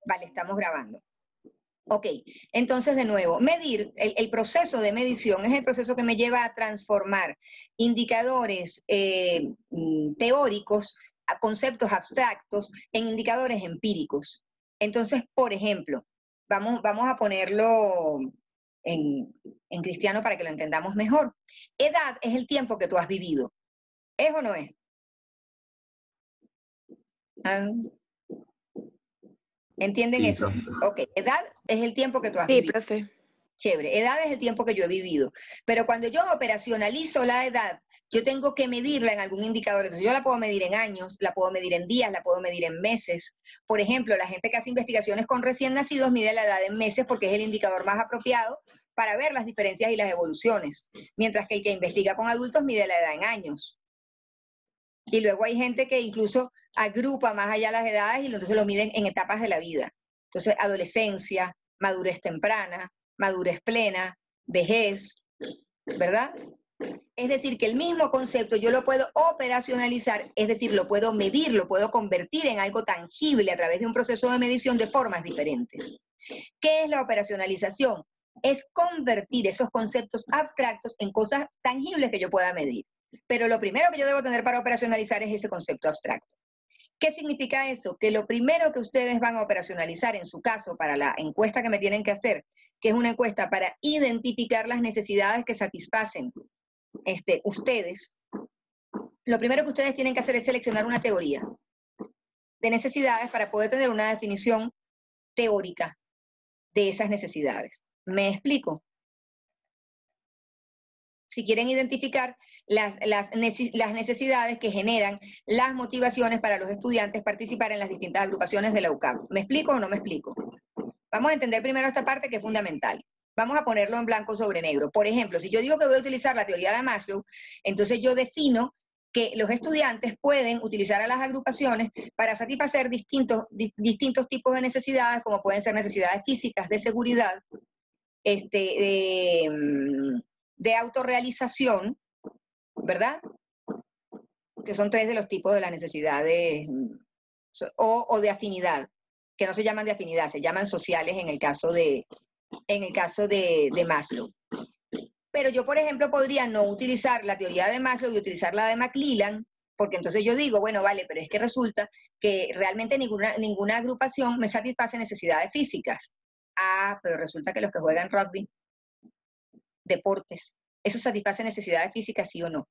Vale, estamos grabando. Ok, entonces de nuevo, medir, el proceso de medición es el proceso que me lleva a transformar indicadores teóricos, a conceptos abstractos, en indicadores empíricos. Entonces, por ejemplo, vamos a ponerlo en cristiano para que lo entendamos mejor. Edad es el tiempo que tú has vivido. ¿Es o no es? ¿Ah? ¿Entienden Sí, eso? profe. Ok, edad es el tiempo que tú has Sí, vivido. profe. Chévere, edad es el tiempo que yo he vivido. Pero cuando yo operacionalizo la edad, yo tengo que medirla en algún indicador. Entonces yo la puedo medir en años, la puedo medir en días, la puedo medir en meses. Por ejemplo, la gente que hace investigaciones con recién nacidos mide la edad en meses porque es el indicador más apropiado para ver las diferencias y las evoluciones. Mientras que el que investiga con adultos mide la edad en años. Y luego hay gente que incluso agrupa más allá las edades y entonces lo miden en etapas de la vida. Entonces, adolescencia, madurez temprana, madurez plena, vejez, ¿verdad? Es decir, que el mismo concepto yo lo puedo operacionalizar, es decir, lo puedo medir, lo puedo convertir en algo tangible a través de un proceso de medición de formas diferentes. ¿Qué es la operacionalización? Es convertir esos conceptos abstractos en cosas tangibles que yo pueda medir. Pero lo primero que yo debo tener para operacionalizar es ese concepto abstracto. ¿Qué significa eso? Que lo primero que ustedes van a operacionalizar, en su caso, para la encuesta que me tienen que hacer, que es una encuesta para identificar las necesidades que satisfacen ustedes, lo primero que ustedes tienen que hacer es seleccionar una teoría de necesidades para poder tener una definición teórica de esas necesidades. ¿Me explico? Si quieren identificar las necesidades que generan las motivaciones para los estudiantes participar en las distintas agrupaciones de la UCAP. ¿Me explico o no me explico? Vamos a entender primero esta parte que es fundamental. Vamos a ponerlo en blanco sobre negro. Por ejemplo, si yo digo que voy a utilizar la teoría de Maslow, entonces yo defino que los estudiantes pueden utilizar a las agrupaciones para satisfacer distintos tipos de necesidades, como pueden ser necesidades físicas, de seguridad, de autorrealización, ¿verdad? Que son 3 de los tipos de las necesidades, o de afinidad, que no se llaman de afinidad, se llaman sociales en el caso de Maslow. Pero yo, por ejemplo, podría no utilizar la teoría de Maslow y utilizar la de McClelland, porque entonces yo digo, bueno, vale, pero es que resulta que realmente ninguna agrupación me satisface necesidades físicas. Ah, pero resulta que los que juegan rugby, deportes, ¿eso satisface necesidades físicas, sí o no?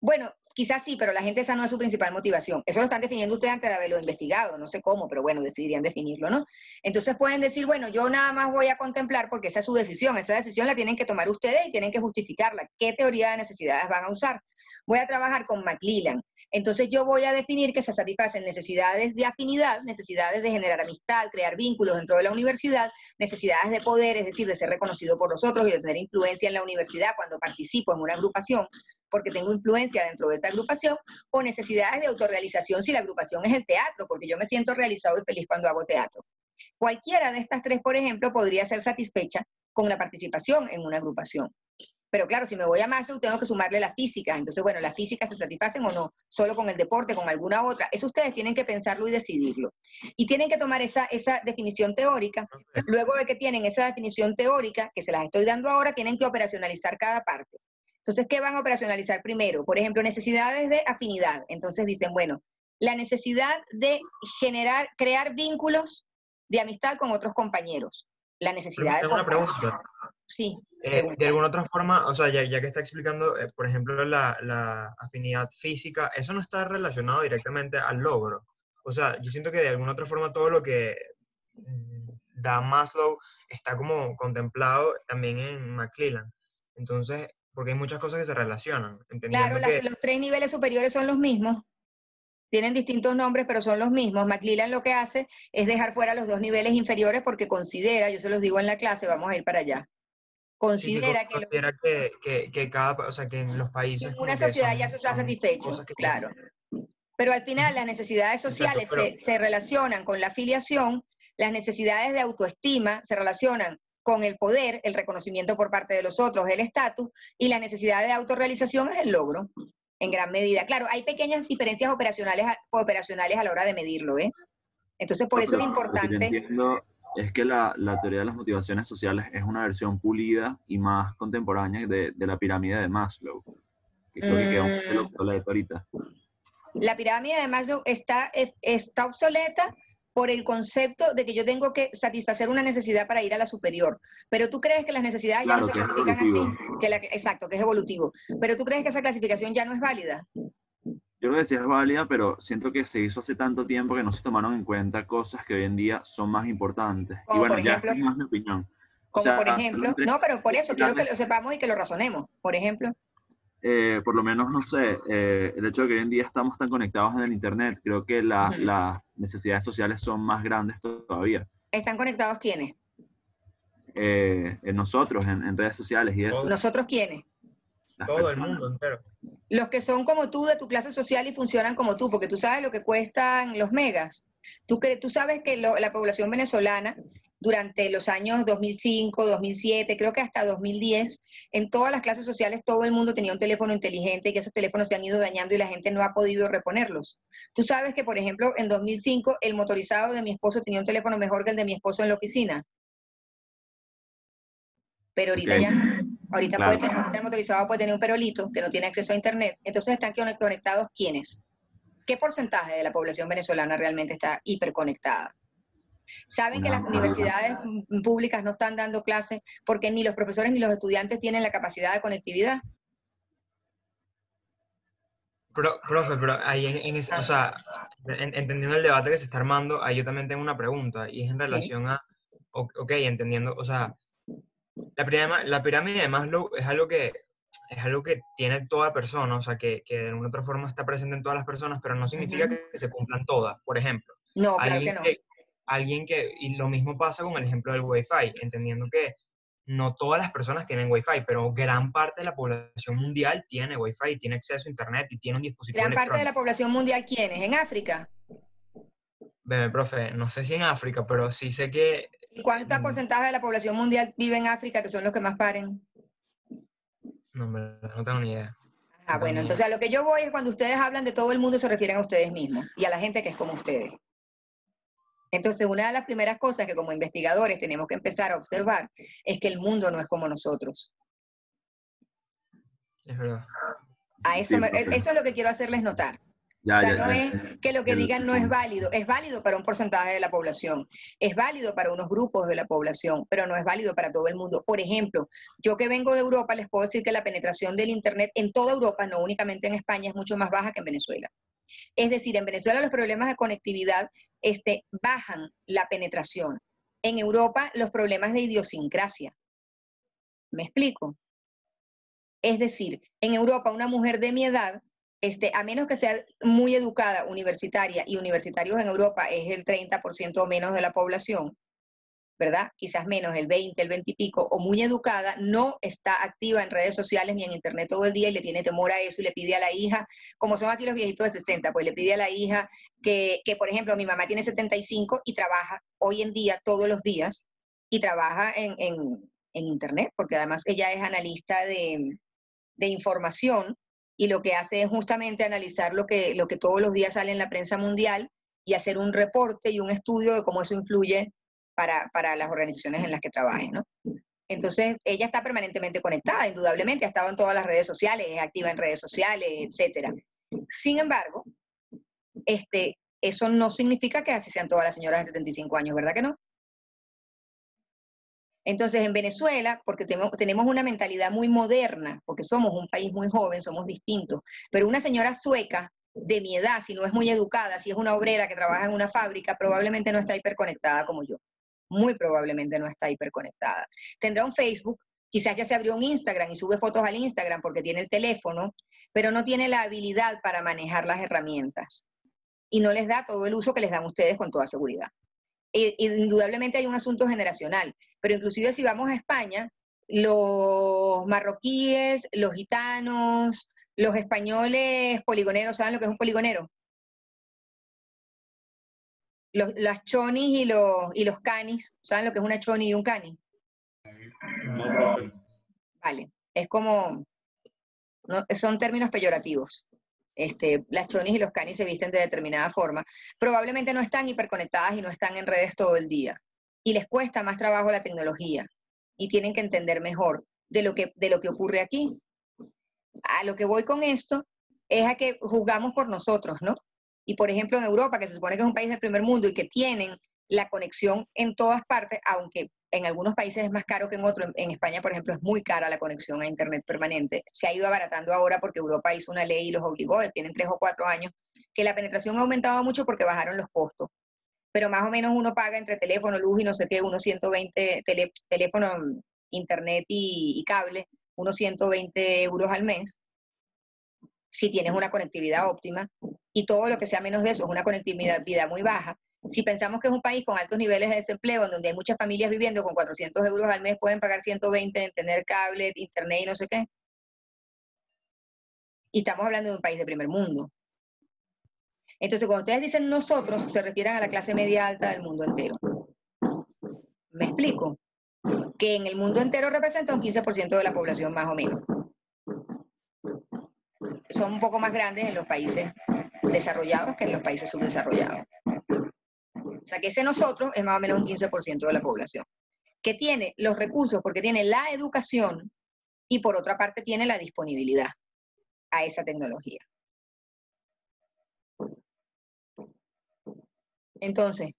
Bueno, quizás sí, pero la gente esa no es su principal motivación. Eso lo están definiendo ustedes antes de haberlo investigado, no sé cómo, pero bueno, decidirían definirlo, ¿no? Entonces pueden decir, bueno, yo nada más voy a contemplar, porque esa es su decisión, esa decisión la tienen que tomar ustedes y tienen que justificarla. ¿Qué teoría de necesidades van a usar? Voy a trabajar con McClelland. Entonces yo voy a definir que se satisfacen necesidades de afinidad, necesidades de generar amistad, crear vínculos dentro de la universidad, necesidades de poder, es decir, de ser reconocido por los otros y de tener influencia en la universidad cuando participo en una agrupación, porque tengo influencia dentro de esa agrupación, o necesidades de autorrealización si la agrupación es el teatro, porque yo me siento realizado y feliz cuando hago teatro. Cualquiera de estas 3, por ejemplo, podría ser satisfecha con la participación en una agrupación. Pero claro, si me voy a Maslow, tengo que sumarle las físicas. Entonces, bueno, ¿las físicas se satisfacen o no? Solo con el deporte, con alguna otra. Eso ustedes tienen que pensarlo y decidirlo. Y tienen que tomar esa definición teórica. Luego de que tienen esa definición teórica, que se las estoy dando ahora, tienen que operacionalizar cada parte. Entonces, ¿qué van a operacionalizar primero? Por ejemplo, necesidades de afinidad. Entonces dicen, bueno, la necesidad de crear vínculos de amistad con otros compañeros. La necesidad de... Tengo una pregunta. Sí, De pregunta. alguna otra forma, o sea, ya que está explicando, por ejemplo, la afinidad física, eso no está relacionado directamente al logro. O sea, yo siento que de alguna otra forma todo lo que da Maslow está como contemplado también en McClelland. Entonces, porque hay muchas cosas que se relacionan, Claro, entendiendo que... los 3 niveles superiores son los mismos. Tienen distintos nombres, pero son los mismos. McClelland lo que hace es dejar fuera los 2 niveles inferiores porque considera, yo se los digo en la clase, vamos a ir para allá, Sí, que considera considera que cada, o sea, que en los países ninguna como que sociedad ya se está son satisfecho, cosas que... claro. Pero al final Ujú. las necesidades Exacto, sociales pero se relacionan con la afiliación, las necesidades de autoestima se relacionan con el poder, el reconocimiento por parte de los otros, el estatus, y la necesidad de autorrealización es el logro, en gran medida. Claro, hay pequeñas diferencias operacionales a la hora de medirlo, ¿eh? Entonces, por No, eso pero es lo que yo importante. entiendo es que la teoría de las motivaciones sociales es una versión pulida y más contemporánea de la pirámide de Maslow, que creo que queda un poco mm, obsoleto ahorita. la pirámide de Maslow está obsoleta por el concepto de que yo tengo que satisfacer una necesidad para ir a la superior. Pero tú crees que las necesidades ya no Claro, se que es clasifican así, evolutivo. exacto, que es evolutivo. Pero tú crees que esa clasificación ya no es válida. Yo creo que sí es válida, pero siento que se hizo hace tanto tiempo que no se tomaron en cuenta cosas que hoy en día son más importantes. Y Como por bueno, ya ejemplo, esta es más mi opinión. O como por sea, solo ejemplo, entre no, pero por eso quiero que pilares, lo sepamos y que lo razonemos. Por ejemplo, por lo menos, no sé, el hecho de que hoy en día estamos tan conectados en el Internet, creo que ujú. las necesidades sociales son más grandes todavía. ¿Están conectados quiénes? En nosotros, en redes sociales y eso, Todo, ¿Nosotros quiénes? las todo el personas. mundo entero. Los que son como tú, de tu clase social y funcionan como tú, porque tú sabes lo que cuestan los megas. Tú sabes que la población venezolana durante los años 2005, 2007, creo que hasta 2010, en todas las clases sociales todo el mundo tenía un teléfono inteligente y que esos teléfonos se han ido dañando y la gente no ha podido reponerlos. Tú sabes que, por ejemplo, en 2005 el motorizado de mi esposo tenía un teléfono mejor que el de mi esposo en la oficina, pero Ok, ahorita ya no. Ahorita claro. ahorita el motorizado puede tener un perolito que no tiene acceso a internet. Entonces están conectados ¿quiénes? ¿Qué porcentaje de la población venezolana realmente está hiperconectada? Saben que las Una, universidades públicas no están dando clases porque ni los profesores ni los estudiantes tienen la capacidad de conectividad. Profe, pero ahí o Ah, sea, entendiendo el debate que se está armando, ahí yo también tengo una pregunta y es en sí. relación a, ok, entendiendo, o sea, la pirámide de Maslow es algo que tiene toda persona, o sea, que de alguna otra forma está presente en todas las personas, pero no significa Ujú. que se cumplan todas. Por ejemplo, No, claro que alguien no. que, y lo mismo pasa con el ejemplo del Wi-Fi, entendiendo que no todas las personas tienen Wi-Fi, pero gran parte de la población mundial tiene Wi-Fi, tiene acceso a Internet y tiene un dispositivo Gran parte de la electrónico. población mundial, ¿quiénes? En África. Bebe, profe, no sé si en África, pero sí sé que ¿Y cuánto mm, porcentaje de la población mundial vive en África, que son los que más paren? no, en verdad, no tengo ni idea. Ah, No tengo bueno, ni entonces idea. a lo que yo voy es cuando ustedes hablan de todo el mundo se refieren a ustedes mismos y a la gente que es como ustedes. Entonces, una de las primeras cosas que como investigadores tenemos que empezar a observar es que el mundo no es como nosotros. Es verdad. Eso, sí, profe. eso es lo que quiero hacerles notar. O Ya, sea, ya, no ya. es que lo que digan no El- es válido para un porcentaje de la población, es válido para unos grupos de la población, pero no es válido para todo el mundo. Por ejemplo, yo que vengo de Europa, les puedo decir que la penetración del Internet en toda Europa, no únicamente en España, es mucho más baja que en Venezuela. Es decir, en Venezuela los problemas de conectividad bajan la penetración. En Europa los problemas de idiosincrasia. ¿Me explico? Es decir, en Europa una mujer de mi edad, a menos que sea muy educada, universitaria, y universitarios en Europa es el 30% o menos de la población, ¿verdad? Quizás menos, el 20, el 20 y pico, o muy educada, no está activa en redes sociales ni en internet todo el día y le tiene temor a eso y le pide a la hija, como son aquí los viejitos de 60, pues le pide a la hija que por ejemplo, mi mamá tiene 75 y trabaja hoy en día, todos los días, y trabaja en internet, porque además ella es analista de información y lo que hace es justamente analizar lo que todos los días sale en la prensa mundial y hacer un reporte y un estudio de cómo eso influye para las organizaciones en las que trabaje, ¿no? Entonces, ella está permanentemente conectada, indudablemente, ha estado en todas las redes sociales, es activa en redes sociales, etcétera. Sin embargo, eso no significa que así sean todas las señoras de 75 años, ¿verdad que no? Entonces, en Venezuela, porque tenemos una mentalidad muy moderna, porque somos un país muy joven, somos distintos, pero una señora sueca de mi edad, si no es muy educada, si es una obrera que trabaja en una fábrica, probablemente no está hiperconectada como yo. Muy probablemente no está hiperconectada. Tendrá un Facebook, quizás ya se abrió un Instagram y sube fotos al Instagram porque tiene el teléfono, pero no tiene la habilidad para manejar las herramientas y no les da todo el uso que les dan ustedes con toda seguridad. Indudablemente hay un asunto generacional, pero inclusive si vamos a España, los marroquíes, los gitanos, los españoles poligoneros, ¿saben lo que es un poligonero? Las chonis y los canis, ¿saben lo que es una choni y un cani? No, profe. Vale, es como, no, son términos peyorativos. las chonis y los canis se visten de determinada forma, probablemente no están hiperconectadas y no están en redes todo el día. Y les cuesta más trabajo la tecnología y tienen que entender mejor de lo que ocurre aquí. A lo que voy con esto es a que juzgamos por nosotros, ¿no? Y por ejemplo en Europa, que se supone que es un país del primer mundo y que tienen la conexión en todas partes, aunque en algunos países es más caro que en otros. En España, por ejemplo, es muy cara la conexión a Internet permanente. Se ha ido abaratando ahora porque Europa hizo una ley y los obligó, tienen 3 o 4 años, que la penetración ha aumentado mucho porque bajaron los costos. Pero más o menos uno paga entre teléfono, luz y no sé qué, unos 120, teléfono, internet y cable, unos 120 euros al mes, si tienes una conectividad óptima, y todo lo que sea menos de eso es una conectividad muy baja. Si pensamos que es un país con altos niveles de desempleo, donde hay muchas familias viviendo con 400 euros al mes, pueden pagar 120 en tener cable, internet y no sé qué. Y estamos hablando de un país de primer mundo. Entonces, cuando ustedes dicen nosotros, se refieren a la clase media alta del mundo entero. ¿Me explico? Que en el mundo entero representa un 15% de la población más o menos. Son un poco más grandes en los países desarrollados que en los países subdesarrollados. O sea que ese nosotros es más o menos un 15% de la población, que tiene los recursos porque tiene la educación y por otra parte tiene la disponibilidad a esa tecnología. Entonces,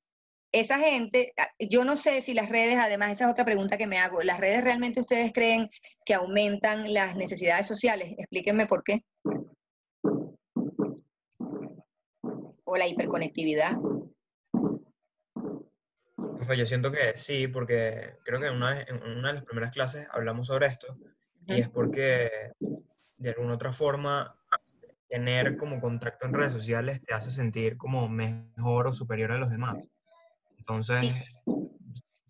esa gente, yo no sé si las redes, además esa es otra pregunta que me hago, ¿las redes realmente ustedes creen que aumentan las necesidades sociales? Explíquenme por qué. O la hiperconectividad. Pues yo siento que sí, porque creo que en una de las primeras clases hablamos sobre esto, y es porque de alguna otra forma tener como contacto en redes sociales te hace sentir como mejor o superior a los demás. Entonces, Sí,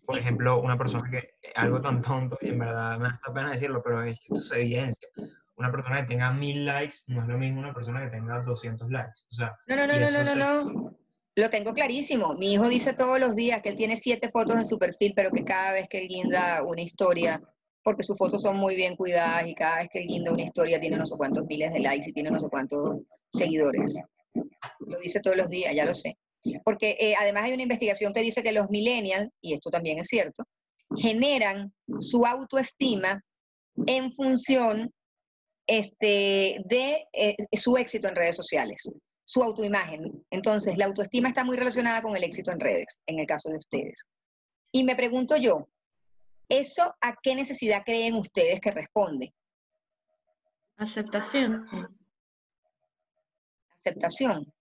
por sí. ejemplo, una persona que, algo tan tonto, y en verdad me da pena decirlo, pero es que esto se evidencia. Una persona que tenga 1000 likes no es lo mismo una persona que tenga 200 likes. O sea, No, no, no, y no, no, eso no, se... no. Lo tengo clarísimo. Mi hijo dice todos los días que él tiene 7 fotos en su perfil, pero que cada vez que él guinda una historia, porque sus fotos son muy bien cuidadas y cada vez que él guinda una historia tiene no sé cuántos miles de likes y tiene no sé cuántos seguidores. Lo dice todos los días, ya lo sé. Porque además hay una investigación que dice que los millennials, y esto también es cierto, generan su autoestima en función de su éxito en redes sociales, su autoimagen. Entonces, la autoestima está muy relacionada con el éxito en redes, en el caso de ustedes. Y me pregunto yo, ¿eso a qué necesidad creen ustedes que responde? Aceptación. Aceptación.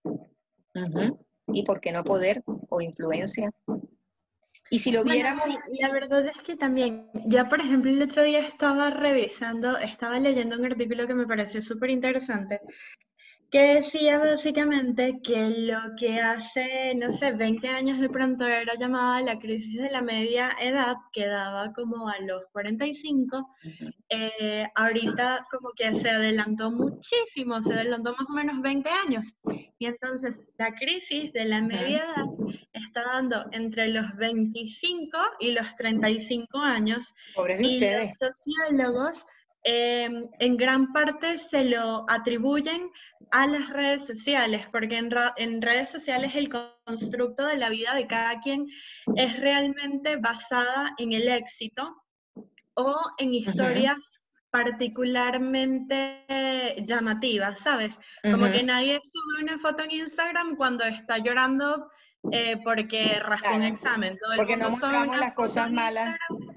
¿Y por qué no poder o influencia? Y si lo Bueno, viéramos... sí, la verdad es que también, ya por ejemplo el otro día estaba revisando, estaba leyendo un artículo que me pareció súper interesante, que decía básicamente que lo que hace, no sé, 20 años de pronto era llamada la crisis de la media edad, que daba como a los 45, ahorita como que se adelantó muchísimo, se adelantó más o menos 20 años. Y entonces la crisis de la media edad está dando entre los 25 y los 35 años, Pobres de y los ustedes. sociólogos en gran parte se lo atribuyen a las redes sociales, porque en redes sociales el constructo de la vida de cada quien es realmente basada en el éxito o en historias particularmente llamativas, ¿sabes? Como que nadie sube una foto en Instagram cuando está llorando porque raspó un Claro, examen. Todo el porque no mundo sube mostramos una las foto cosas en malas. Instagram.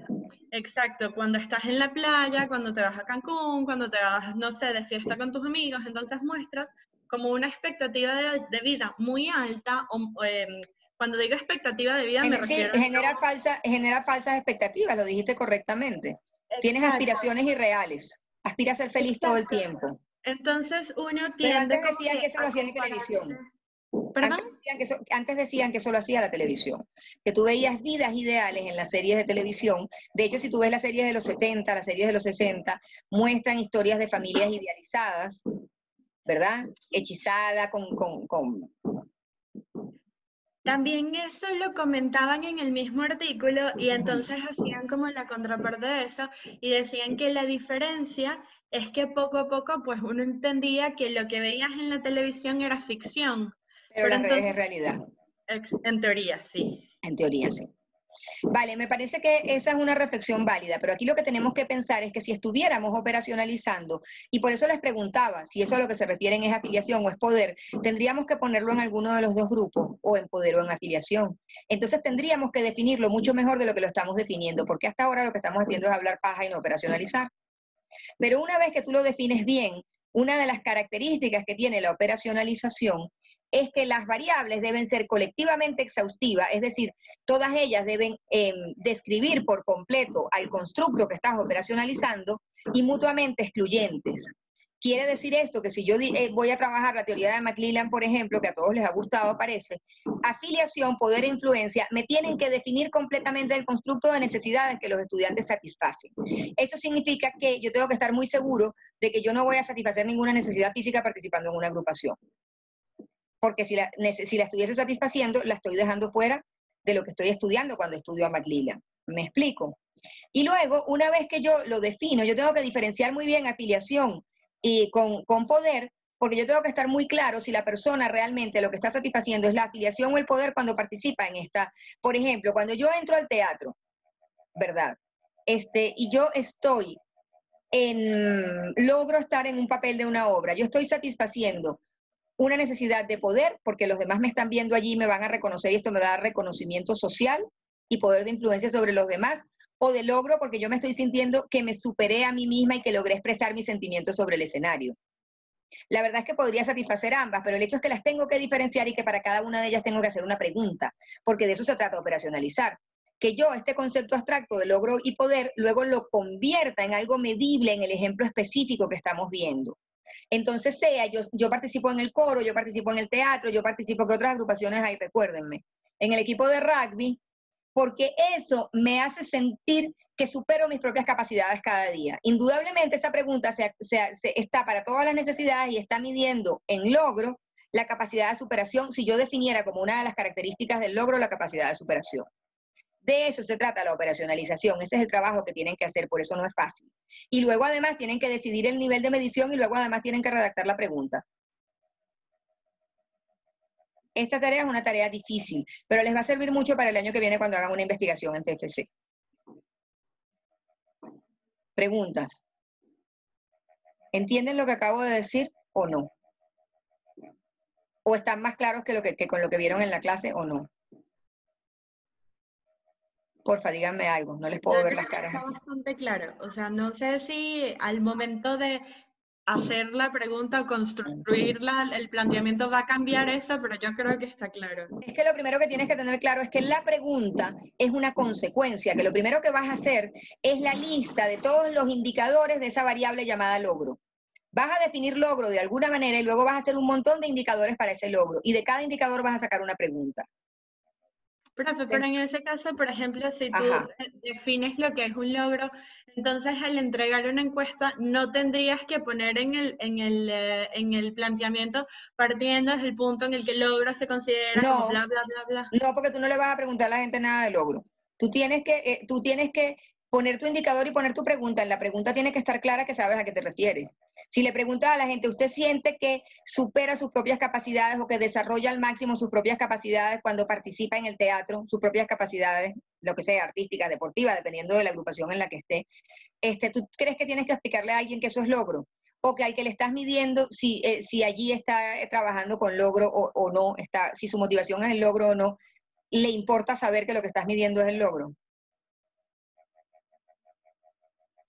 Exacto, cuando estás en la playa, cuando te vas a Cancún, cuando te vas, no sé, de fiesta con tus amigos, entonces muestras como una expectativa de vida muy alta. Cuando digo expectativa de vida me Sí, refiero genera falsas expectativas, lo dijiste correctamente. Tienes exacto, aspiraciones irreales, aspira a ser feliz todo el exacto. tiempo. Entonces uno Pero tiende antes como decían que que eso lo a hacían en compararse. televisión. ¿Perdón? Antes decían que eso lo hacía la televisión, que tú veías vidas ideales en las series de televisión. De hecho, si tú ves las series de los 70, las series de los 60, muestran historias de familias idealizadas, ¿verdad? Hechizada, con También eso lo comentaban en el mismo artículo y entonces hacían como la contraparte de eso y decían que la diferencia es que poco a poco pues uno entendía que lo que veías en la televisión era ficción, Pero las redes entonces, es realidad. en teoría, sí. En teoría, sí. Vale, me parece que esa es una reflexión válida, pero aquí lo que tenemos que pensar es que si estuviéramos operacionalizando, y por eso les preguntaba si eso a lo que se refieren es afiliación o es poder, tendríamos que ponerlo en alguno de los dos grupos, o en poder o en afiliación. Entonces tendríamos que definirlo mucho mejor de lo que lo estamos definiendo, porque hasta ahora lo que estamos haciendo es hablar paja y no operacionalizar. Pero una vez que tú lo defines bien, una de las características que tiene la operacionalización es que las variables deben ser colectivamente exhaustivas, es decir, todas ellas deben describir por completo al constructo que estás operacionalizando y mutuamente excluyentes. Quiere decir esto que si yo voy a trabajar la teoría de McClelland, por ejemplo, que a todos les ha gustado, parece, afiliación, poder e influencia, me tienen que definir completamente el constructo de necesidades que los estudiantes satisfacen. Eso significa que yo tengo que estar muy seguro de que yo no voy a satisfacer ninguna necesidad física participando en una agrupación. Porque si la estuviese satisfaciendo, la estoy dejando fuera de lo que estoy estudiando cuando estudio a McClelland. ¿Me explico? Y luego, una vez que yo lo defino, yo tengo que diferenciar muy bien afiliación y con poder, porque yo tengo que estar muy claro si la persona realmente lo que está satisfaciendo es la afiliación o el poder cuando participa en esta. Por ejemplo, cuando yo entro al teatro, ¿verdad? Y yo logro estar en un papel de una obra, yo estoy satisfaciendo una necesidad de poder, porque los demás me están viendo allí y me van a reconocer y esto me da reconocimiento social y poder de influencia sobre los demás, o de logro porque yo me estoy sintiendo que me superé a mí misma y que logré expresar mis sentimientos sobre el escenario. La verdad es que podría satisfacer ambas, pero el hecho es que las tengo que diferenciar y que para cada una de ellas tengo que hacer una pregunta, porque de eso se trata operacionalizar. Que yo este concepto abstracto de logro y poder luego lo convierta en algo medible en el ejemplo específico que estamos viendo. Entonces yo participo en el coro, yo participo en el teatro, yo participo, ¿qué otras agrupaciones hay? Recuérdenme. En el equipo de rugby, porque eso me hace sentir que supero mis propias capacidades cada día. Indudablemente esa pregunta está para todas las necesidades y está midiendo en logro la capacidad de superación, si yo definiera como una de las características del logro la capacidad de superación. De eso se trata la operacionalización, ese es el trabajo que tienen que hacer, por eso no es fácil. Y luego además tienen que decidir el nivel de medición y luego además tienen que redactar la pregunta. Esta tarea es una tarea difícil, pero les va a servir mucho para el año que viene cuando hagan una investigación en TFC. Preguntas. ¿Entienden lo que acabo de decir o no? ¿O están más claros que con lo que vieron en la clase o no? Porfa, díganme algo, no les puedo ver las caras. Está bastante claro, o sea, no sé si al momento de hacer la pregunta o construir el planteamiento va a cambiar eso, pero yo creo que está claro. Es que lo primero que tienes que tener claro es que la pregunta es una consecuencia, que lo primero que vas a hacer es la lista de todos los indicadores de esa variable llamada logro. Vas a definir logro de alguna manera y luego vas a hacer un montón de indicadores para ese logro, y de cada indicador vas a sacar una pregunta. Profe, pero en ese caso, por ejemplo, si tú defines lo que es un logro, entonces al entregar una encuesta no tendrías que poner en el planteamiento partiendo desde el punto en el que el logro se considera como bla, bla, bla, bla. No, porque tú no le vas a preguntar a la gente nada de logro. Tú tienes que poner tu indicador y poner tu pregunta. En la pregunta tiene que estar clara que sabes a qué te refieres. Si le preguntas a la gente, ¿usted siente que supera sus propias capacidades o que desarrolla al máximo sus propias capacidades cuando participa en el teatro, sus propias capacidades, lo que sea, artísticas, deportivas, dependiendo de la agrupación en la que esté? ¿Tú crees que tienes que explicarle a alguien que eso es logro? O que al que le estás midiendo si allí está trabajando con logro o no, si su motivación es el logro o no, le importa saber que lo que estás midiendo es el logro.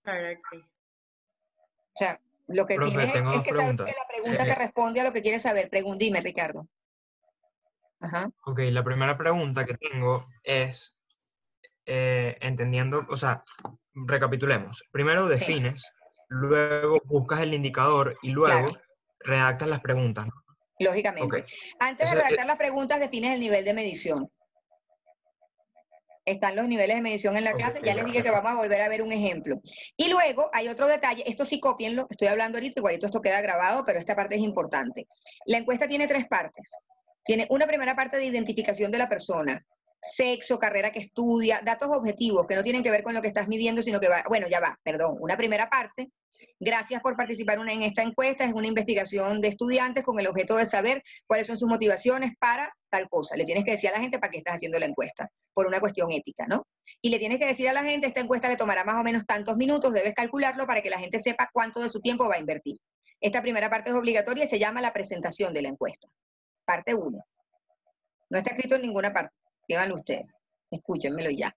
Correcto. O sea, lo que Profe, tienes tengo es dos que saber preguntas. que la pregunta te responde a lo que quieres saber. Dime, Ricardo. Ajá. Ok, la primera pregunta que tengo es, entendiendo, o sea, recapitulemos. Primero defines, luego buscas el indicador y luego redactas las preguntas, ¿no? Lógicamente. Okay. Antes de redactar las preguntas, defines el nivel de medición. Están los niveles de medición en la clase, ya les dije que vamos a volver a ver un ejemplo. Y luego hay otro detalle, esto sí cópienlo, estoy hablando ahorita, igualito esto queda grabado, pero esta parte es importante. La encuesta tiene 3 partes. Tiene una primera parte de identificación de la persona, sexo, carrera que estudia, datos objetivos que no tienen que ver con lo que estás midiendo, sino que va, bueno, ya va, perdón, una primera parte. Gracias por participar en esta encuesta, es una investigación de estudiantes con el objeto de saber cuáles son sus motivaciones para tal cosa. Le tienes que decir a la gente para qué estás haciendo la encuesta, por una cuestión ética, ¿no? Y le tienes que decir a la gente, esta encuesta le tomará más o menos tantos minutos, debes calcularlo para que la gente sepa cuánto de su tiempo va a invertir. Esta primera parte es obligatoria y se llama la presentación de la encuesta. Parte 1. No está escrito en ninguna parte. Díganlo ustedes. Escúchenmelo ya.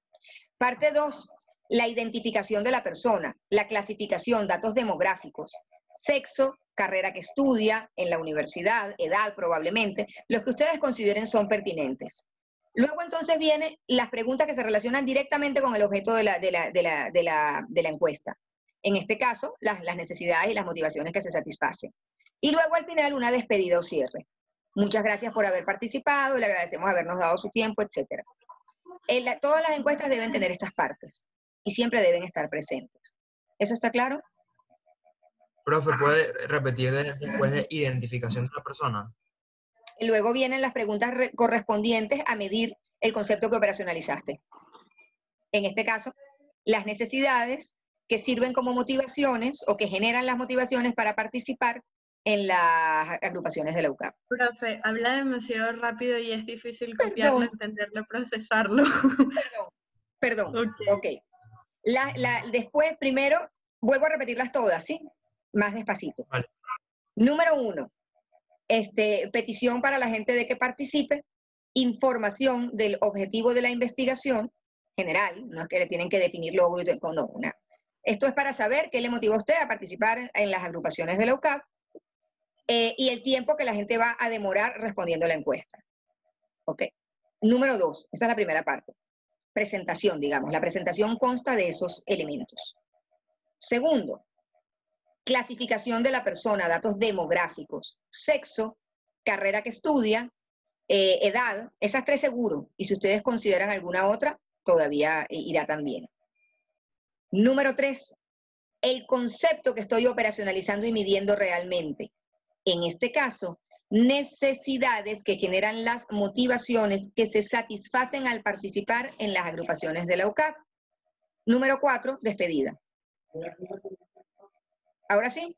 Parte 2. La identificación de la persona, la clasificación, datos demográficos, sexo, carrera que estudia en la universidad, edad probablemente, los que ustedes consideren son pertinentes. Luego entonces vienen las preguntas que se relacionan directamente con el objeto de la encuesta. En este caso, las necesidades y las motivaciones que se satisfacen. Y luego al final una despedida o cierre. Muchas gracias por haber participado, le agradecemos habernos dado su tiempo, etc. Todas las encuestas deben tener estas partes y siempre deben estar presentes. ¿Eso está claro? Profe, ¿puede repetir después de identificación de la persona? Y luego vienen las preguntas correspondientes a medir el concepto que operacionalizaste. En este caso, las necesidades que sirven como motivaciones o que generan las motivaciones para participar en las agrupaciones de la UCAP. Profe, habla demasiado rápido y es difícil copiarlo, entenderlo, procesarlo. Perdón. Ok. Después, primero, vuelvo a repetirlas todas, ¿sí? Más despacito. Vale. Número 1, petición para la gente de que participe, información del objetivo de la investigación general, no es que le tienen que definir logro, no, esto es para saber qué le motivó a usted a participar en las agrupaciones de la UCAP, y el tiempo que la gente va a demorar respondiendo a la encuesta. Ok. Número 2, esa es la primera parte. Presentación, digamos. La presentación consta de esos elementos. Segundo, clasificación de la persona, datos demográficos, sexo, carrera que estudia, edad, esas 3 seguro. Y si ustedes consideran alguna otra, todavía irá también. Número 3, el concepto que estoy operacionalizando y midiendo realmente. En este caso, necesidades que generan las motivaciones que se satisfacen al participar en las agrupaciones de la UCAP. Número 4, despedida. ¿Ahora sí?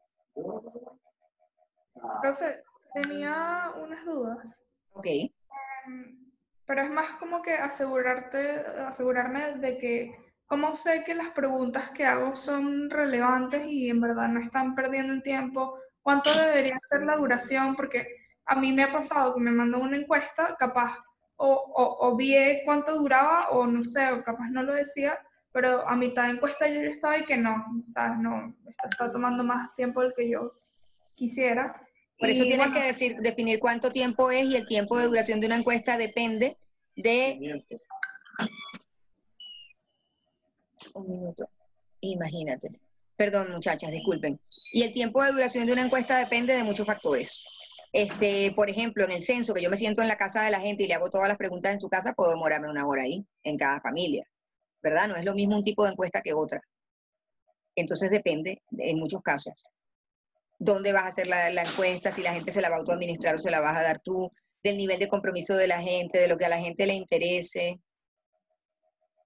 Profe, tenía unas dudas. Ok. Pero es más como que asegurarme de que, ¿cómo sé que las preguntas que hago son relevantes y en verdad no están perdiendo el tiempo? ¿Cuánto debería ser la duración? Porque a mí me ha pasado que me mandó una encuesta, capaz, o vi cuánto duraba, o no sé, o capaz no lo decía, pero a mitad de encuesta yo estaba y que no, o sea, no, esto está tomando más tiempo del que yo quisiera. Por eso Y tienes bueno, que definir cuánto tiempo es, y el tiempo de duración de una encuesta depende de... Un minuto, imagínate. Perdón, muchachas, disculpen. Y el tiempo de duración de una encuesta depende de muchos factores. Por ejemplo, en el censo, que yo me siento en la casa de la gente y le hago todas las preguntas en su casa, puedo demorarme 1 hora ahí, en cada familia, ¿verdad? No es lo mismo un tipo de encuesta que otra. Entonces depende, en muchos casos. ¿Dónde vas a hacer la encuesta? Si la gente se la va a autoadministrar o se la vas a dar tú, del nivel de compromiso de la gente, de lo que a la gente le interese.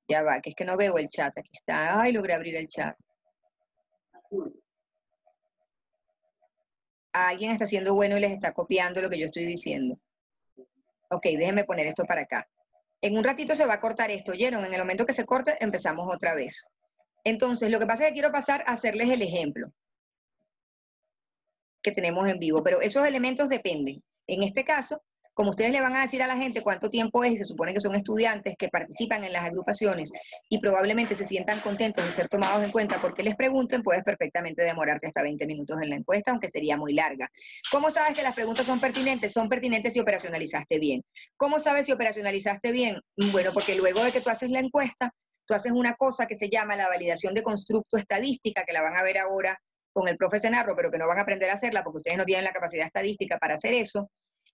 Ya va, que es que no veo el chat, aquí está. Ay, logré abrir el chat. Alguien está siendo bueno y les está copiando lo que yo estoy diciendo. Ok, déjenme poner esto para acá. En un ratito se va a cortar esto, ¿oyeron? En el momento que se corte, empezamos otra vez. Entonces, lo que pasa es que quiero pasar a hacerles el ejemplo que tenemos en vivo, pero esos elementos dependen. En este caso, como ustedes le van a decir a la gente cuánto tiempo es, y se supone que son estudiantes que participan en las agrupaciones y probablemente se sientan contentos de ser tomados en cuenta porque les pregunten, puedes perfectamente demorarte hasta 20 minutos en la encuesta, aunque sería muy larga. ¿Cómo sabes que las preguntas son pertinentes? Son pertinentes si operacionalizaste bien. ¿Cómo sabes si operacionalizaste bien? Bueno, porque luego de que tú haces la encuesta, tú haces una cosa que se llama la validación de constructo estadística, que la van a ver ahora con el profe Senarro, pero que no van a aprender a hacerla porque ustedes no tienen la capacidad estadística para hacer eso,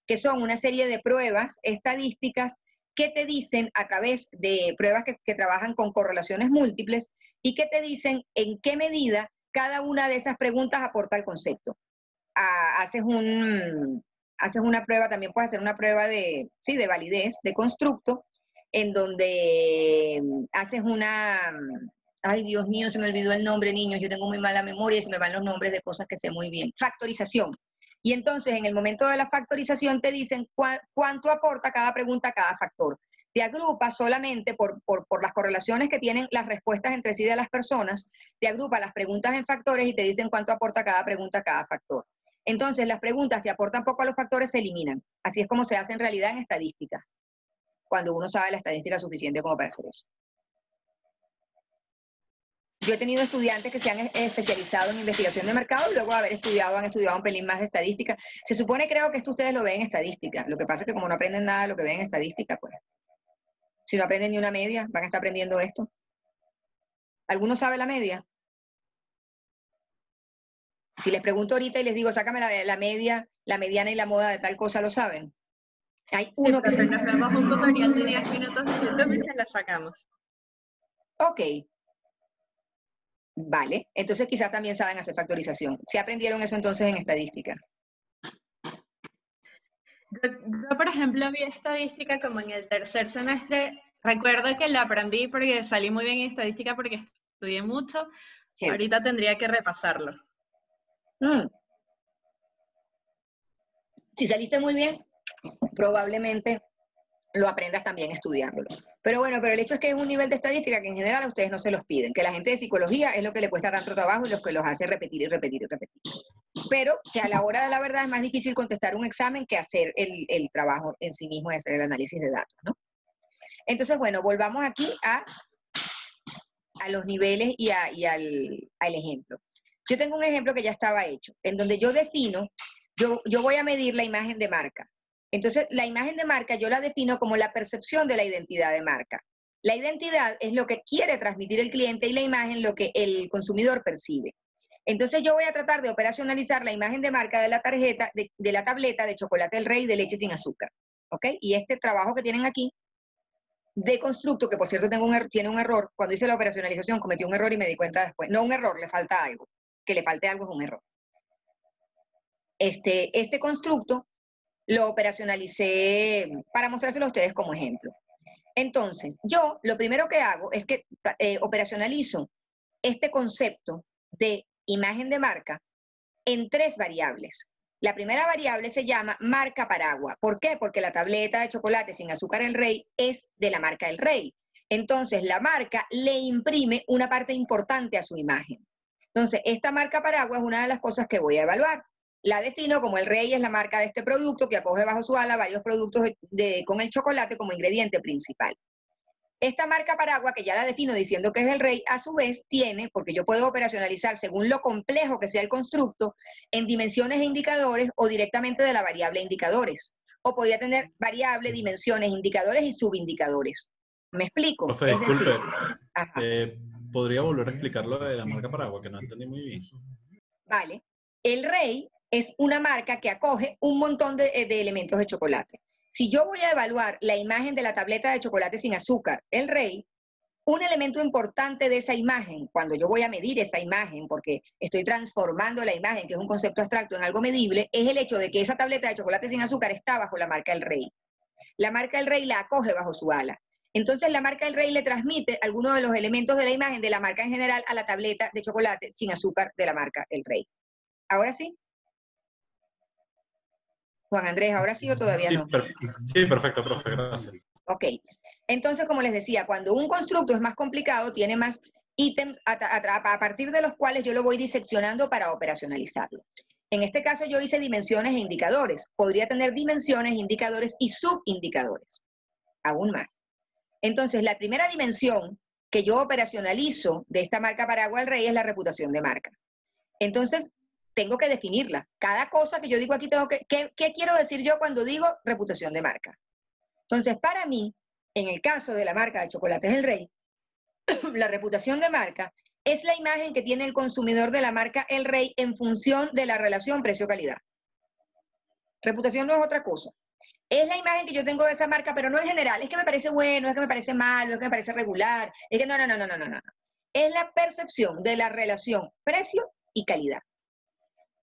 que son una serie de pruebas estadísticas que te dicen a través de pruebas que trabajan con correlaciones múltiples y que te dicen en qué medida cada una de esas preguntas aporta al concepto. Haces haces una prueba, también puedes hacer una prueba de validez, de constructo, en donde haces ay Dios mío, se me olvidó el nombre, niños, yo tengo muy mala memoria y se me van los nombres de cosas que sé muy bien. Factorización. Y entonces en el momento de la factorización te dicen cuánto aporta cada pregunta a cada factor. Te agrupa solamente por las correlaciones que tienen las respuestas entre sí de las personas, te agrupa las preguntas en factores y te dicen cuánto aporta cada pregunta a cada factor. Entonces las preguntas que aportan poco a los factores se eliminan. Así es como se hace en realidad en estadística, cuando uno sabe la estadística suficiente como para hacer eso. Yo he tenido estudiantes que se han especializado en investigación de mercado y luego de haber estudiado, han estudiado un pelín más de estadística. Se supone, creo que esto ustedes lo ven en estadística. Lo que pasa es que como no aprenden nada de lo que ven en estadística, pues, si no aprenden ni una media, van a estar aprendiendo esto. ¿Alguno sabe la media? Si les pregunto ahorita y les digo, sácame la media, la mediana y la moda de tal cosa, ¿lo saben? Hay uno que Nos vemos un tutorial de 10 minutos de YouTube y se la sacamos. Ok. Vale, entonces quizás también saben hacer factorización. ¿Sí aprendieron eso entonces en estadística? Yo, por ejemplo, vi estadística como en el tercer semestre. Recuerdo que la aprendí porque salí muy bien en estadística porque estudié mucho. Sí. Ahorita tendría que repasarlo. Si saliste muy bien, probablemente lo aprendas también estudiándolo. Pero bueno, pero el hecho es que es un nivel de estadística que en general a ustedes no se los piden, que la gente de psicología es lo que le cuesta tanto trabajo y lo que los hace repetir y repetir y repetir. Pero que a la hora de la verdad es más difícil contestar un examen que hacer el trabajo en sí mismo de hacer el análisis de datos, ¿no? Entonces, bueno, volvamos aquí a los niveles y al ejemplo. Yo tengo un ejemplo que ya estaba hecho, en donde yo defino, yo voy a medir la imagen de marca. Entonces, la imagen de marca yo la defino como la percepción de la identidad de marca. La identidad es lo que quiere transmitir el cliente y la imagen lo que el consumidor percibe. Entonces, yo voy a tratar de operacionalizar la imagen de marca de la tarjeta, de la tableta de chocolate El Rey de leche sin azúcar. ¿Ok? Y este trabajo que tienen aquí de constructo, que por cierto tiene un error, cuando hice la operacionalización cometí un error y me di cuenta después. No un error, le falta algo. Que le falte algo es un error. Este constructo lo operacionalicé para mostrárselo a ustedes como ejemplo. Entonces, yo lo primero que hago es que operacionalizo este concepto de imagen de marca en 3 variables. La primera variable se llama marca paraguas. ¿Por qué? Porque la tableta de chocolate sin azúcar El Rey es de la marca El Rey. Entonces, la marca le imprime una parte importante a su imagen. Entonces, esta marca paraguas es una de las cosas que voy a evaluar. La defino como El Rey es la marca de este producto que acoge bajo su ala varios productos con el chocolate como ingrediente principal. Esta marca paraguas, que ya la defino diciendo que es El Rey, a su vez tiene, porque yo puedo operacionalizar según lo complejo que sea el constructo, en dimensiones e indicadores o directamente de la variable indicadores. O podría tener variable, dimensiones, indicadores y subindicadores. ¿Me explico? Profe, Es decir, disculpe, ¿podría volver a explicar lo de la marca paraguas, que no entendí muy bien? Vale. El Rey es una marca que acoge un montón de elementos de chocolate. Si yo voy a evaluar la imagen de la tableta de chocolate sin azúcar, El Rey, un elemento importante de esa imagen, cuando yo voy a medir esa imagen, porque estoy transformando la imagen, que es un concepto abstracto, en algo medible, es el hecho de que esa tableta de chocolate sin azúcar está bajo la marca El Rey. La marca El Rey la acoge bajo su ala. Entonces la marca El Rey le transmite algunos de los elementos de la imagen de la marca en general a la tableta de chocolate sin azúcar de la marca El Rey. ¿Ahora sí? Juan Andrés, ¿ahora sí o todavía no? Sí, perfecto, profe, gracias. Ok. Entonces, como les decía, cuando un constructo es más complicado, tiene más ítems a partir de los cuales yo lo voy diseccionando para operacionalizarlo. En este caso yo hice dimensiones e indicadores. Podría tener dimensiones, indicadores y subindicadores. Aún más. Entonces, la primera dimensión que yo operacionalizo de esta marca paraguas El Rey es la reputación de marca. Entonces, tengo que definirla. Cada cosa que yo digo aquí tengo que... ¿Qué quiero decir yo cuando digo reputación de marca? Entonces, para mí, en el caso de la marca de chocolates El Rey, la reputación de marca es la imagen que tiene el consumidor de la marca El Rey en función de la relación precio-calidad. Reputación no es otra cosa. Es la imagen que yo tengo de esa marca, pero no en general. Es que me parece bueno, es que me parece malo, es que me parece regular. Es que no. Es la percepción de la relación precio y calidad.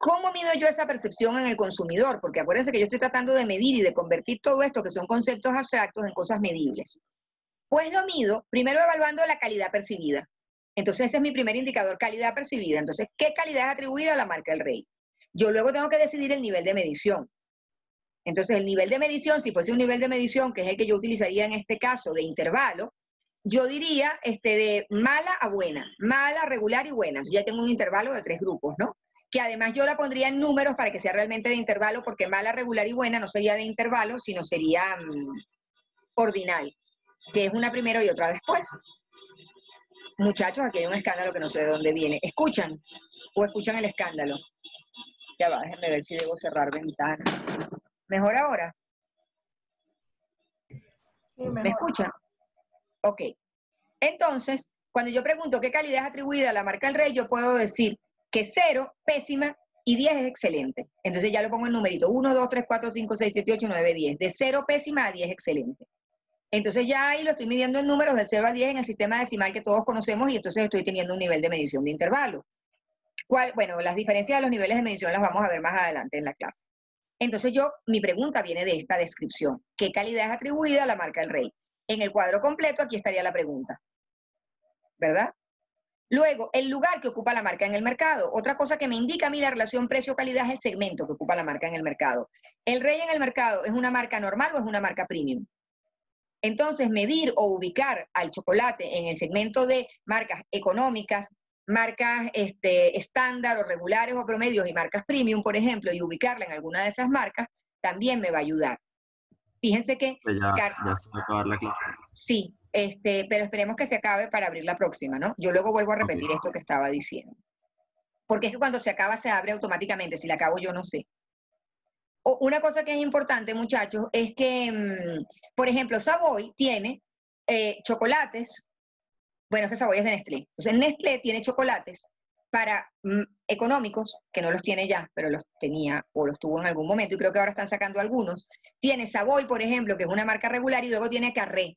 ¿Cómo mido yo esa percepción en el consumidor? Porque acuérdense que yo estoy tratando de medir y de convertir todo esto, que son conceptos abstractos, en cosas medibles. Pues lo mido primero evaluando la calidad percibida. Entonces ese es mi primer indicador, calidad percibida. Entonces, ¿qué calidad es atribuida a la marca El Rey? Yo luego tengo que decidir el nivel de medición. Entonces, el nivel de medición, si fuese un nivel de medición, que es el que yo utilizaría en este caso, de intervalo, yo diría de mala a buena, mala, regular y buena. Entonces ya tengo un intervalo de 3 grupos, ¿no? Que además yo la pondría en números para que sea realmente de intervalo, porque mala, regular y buena no sería de intervalo, sino sería ordinal, que es una primero y otra después. Muchachos, aquí hay un escándalo que no sé de dónde viene. ¿Escuchan? ¿O escuchan el escándalo? Ya va, déjenme ver si debo cerrar ventana. ¿Mejor ahora? Sí, mejor. ¿Me escuchan? Ok. Entonces, cuando yo pregunto qué calidad es atribuida a la marca El Rey, yo puedo decir que 0, pésima, y 10 es excelente. Entonces ya lo pongo en numerito. 1, 2, 3, 4, 5, 6, 7, 8, 9, 10. De 0, pésima, a 10, excelente. Entonces ya ahí lo estoy midiendo en números de 0 a 10 en el sistema decimal que todos conocemos y entonces estoy teniendo un nivel de medición de intervalo. Bueno, las diferencias de los niveles de medición las vamos a ver más adelante en la clase. Entonces mi pregunta viene de esta descripción. ¿Qué calidad es atribuida a la marca El Rey? En el cuadro completo aquí estaría la pregunta, ¿verdad? Luego, el lugar que ocupa la marca en el mercado. Otra cosa que me indica a mí la relación precio-calidad es el segmento que ocupa la marca en el mercado. ¿El Rey en el mercado es una marca normal o es una marca premium? Entonces, medir o ubicar al chocolate en el segmento de marcas económicas, marcas estándar o regulares o promedios y marcas premium, por ejemplo, y ubicarla en alguna de esas marcas, también me va a ayudar. Fíjense que... Ya se va a acabar la clase. Sí, pero esperemos que se acabe para abrir la próxima, ¿no? Yo luego vuelvo a repetir esto que estaba diciendo. Porque es que cuando se acaba se abre automáticamente, si la acabo yo no sé. Una cosa que es importante, muchachos, es que, por ejemplo, Savoy tiene chocolates, bueno, es que Savoy es de Nestlé. Entonces, Nestlé tiene chocolates para económicos, que no los tiene ya, pero los tenía o los tuvo en algún momento, y creo que ahora están sacando algunos. Tiene Savoy, por ejemplo, que es una marca regular, y luego tiene Carré,